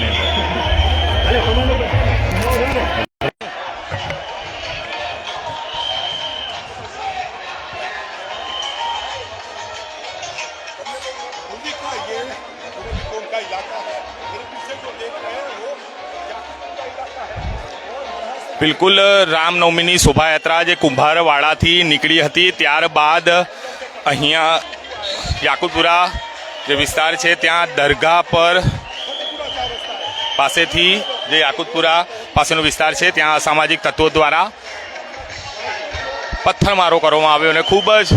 શોભાની બિલકુલ રામનવમીની શોભાયાત્રા જે કુંભારવાડાથી નીકળી હતી ત્યારબાદ અહીંયા યાકુતપુરા જે વિસ્તાર છે ત્યાં દરગાહ પર પાસેથી જે યાકુતપુરા પાસેનો વિસ્તાર છે ત્યાં અસામાજિક તત્વો દ્વારા પથ્થરમારો કરવામાં આવ્યો અને ખૂબ જ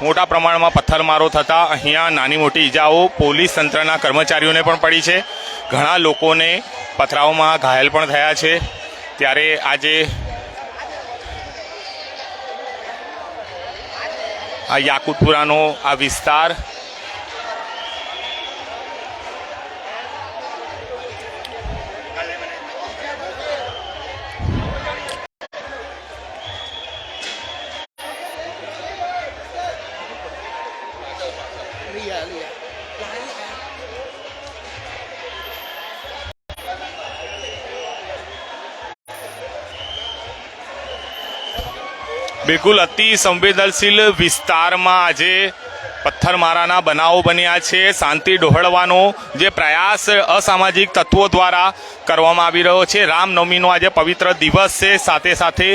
મોટા પ્રમાણમાં પથ્થરમારો થતાં અહીંયા નાની મોટી ઈજાઓ પોલીસ તંત્રના કર્મચારીઓને પણ પડી છે. ઘણા લોકોને પથરાઓમાં ઘાયલ પણ થયા છે. ત્યારે આજે આ યાકુતપુરાનો આ વિસ્તાર બિલકુલ અતિ સંવેદનશીલ વિસ્તારમાં આજે પથ્થરમારાના બનાવો બન્યા છે. શાંતિ ડહોળવાનો જે પ્રયાસ અસામાજિક તત્વો દ્વારા કરવામાં આવી રહ્યો છે. રામનવમીનો આજે પવિત્ર દિવસ છે. સાથે સાથે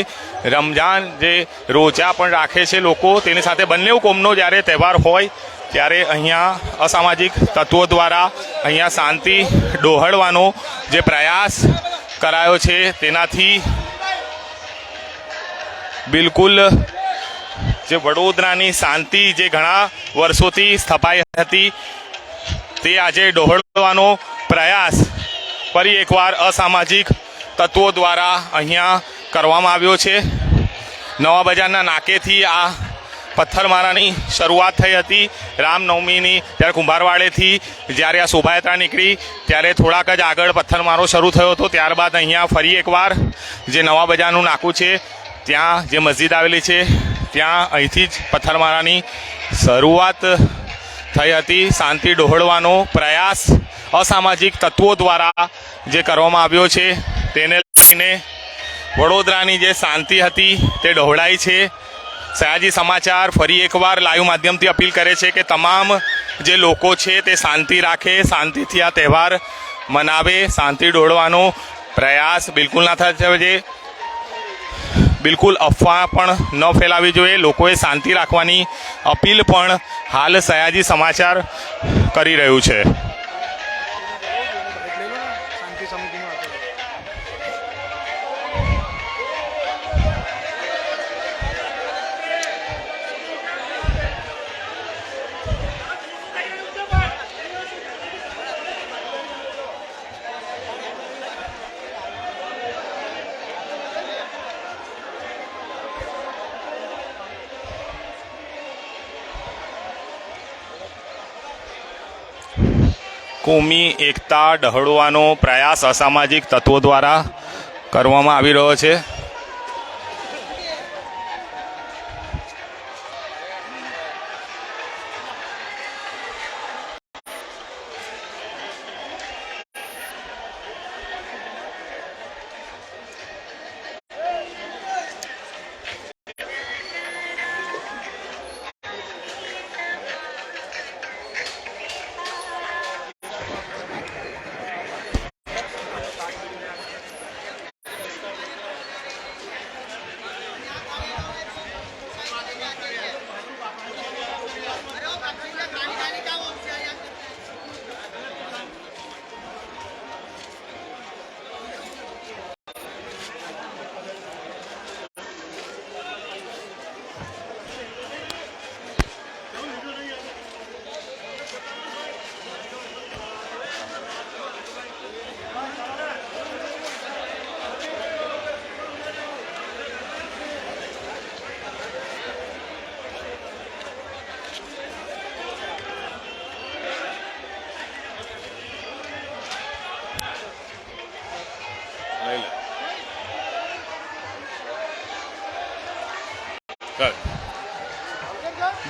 રમજાન જે રોજા પણ રાખે છે લોકો, તેની સાથે બંને કોમનો જ્યારે તહેવાર હોય ત્યારે અહીંયા અસામાજિક તત્વો દ્વારા અહીંયા શાંતિ ડહોળવાનો જે પ્રયાસ કરાયો છે તેનાથી બિલકુલ જે વડોદરાની શાંતિ જે ઘણા વર્ષોથી સ્થપાઈ હતી તે આજે ડહોળવાનો પ્રયાસ ફરી એકવાર અસામાજિક તત્વો દ્વારા અહીંયા કરવામાં આવ્યો છે. નવા બજારના નાકેથી આ પથ્થરમારાની શરૂઆત થઈ હતી રામનવમીની. ત્યારે કુંભારવાડેથી જ્યારે આ શોભાયાત્રા નીકળી ત્યારે થોડાક જ આગળ પથ્થરમારો શરૂ થયો હતો. ત્યારબાદ અહીંયા ફરી એકવાર જે નવા બજારનું નાકું છે ત્યાં જે મસ્જિદ આવેલી છે ત્યાં અહીંથી જ પથ્થરમારાની શરૂઆત થઈ હતી. શાંતિ ડહોળવાનો પ્રયાસ અસામાજિક તત્વો દ્વારા જે કરવામાં આવ્યો છે તેને લઈને વડોદરાની જે શાંતિ હતી તે ડહોળાઈ છે. સયાજી સમાચાર ફરી એકવાર લાઈવ માધ્યમથી અપીલ કરે છે કે તમામ જે લોકો છે તે શાંતિ રાખે, શાંતિથી આ તહેવાર મનાવે. શાંતિ ડહોળવાનો પ્રયાસ બિલકુલ ના થવો જોઈએ. બિલકુલ અફવા પણ ન ફેલાવી જોઈએ. લોકોએ શાંતિ રાખવાની અપીલ પણ હાલ સયાજી સમાચાર કરી રહ્યું છે. કોમી એકતા ડહોળવાનો પ્રયાસ અસામાજિક તત્વો દ્વારા કરવામાં આવી રહ્યો છે.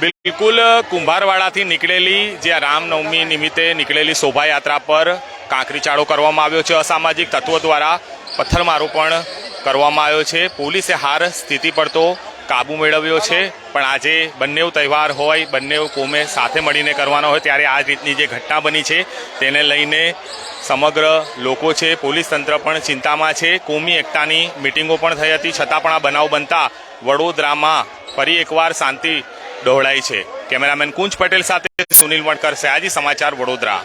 બિલકુલ કુંભારવાડાથી નીકળેલી જે રામનવમી નિમિત્તે નીકળેલી શોભાયાત્રા પર કાંકરીચાળો કરવામાં આવ્યો છે, અસામાજિક તત્વો દ્વારા પથ્થરમારો પણ કરવામાં આવ્યો છે. પોલીસે હાર સ્થિતિ પર તો કાબુ મેળવ્યો છે, પણ આજે બંને તહેવાર હોય, બંને કોમે સાથે મળીને કરવાનો હોય ત્યારે આ રીતની જે ઘટના બની છે તેને લઈને સમગ્ર લોકો છે, પોલીસ તંત્ર પણ ચિંતામાં છે. કોમી એકતાની મિટિંગો પણ થઈ હતી, છતાં પણ આ બનાવ બનતા વડોદરામાં ફરી એકવાર શાંતિ ડહોળાઈ છે. કેમેરામેન કુંજ પટેલ સાથે સુનિલ વણકર, સયાજી સમાચાર, વડોદરા.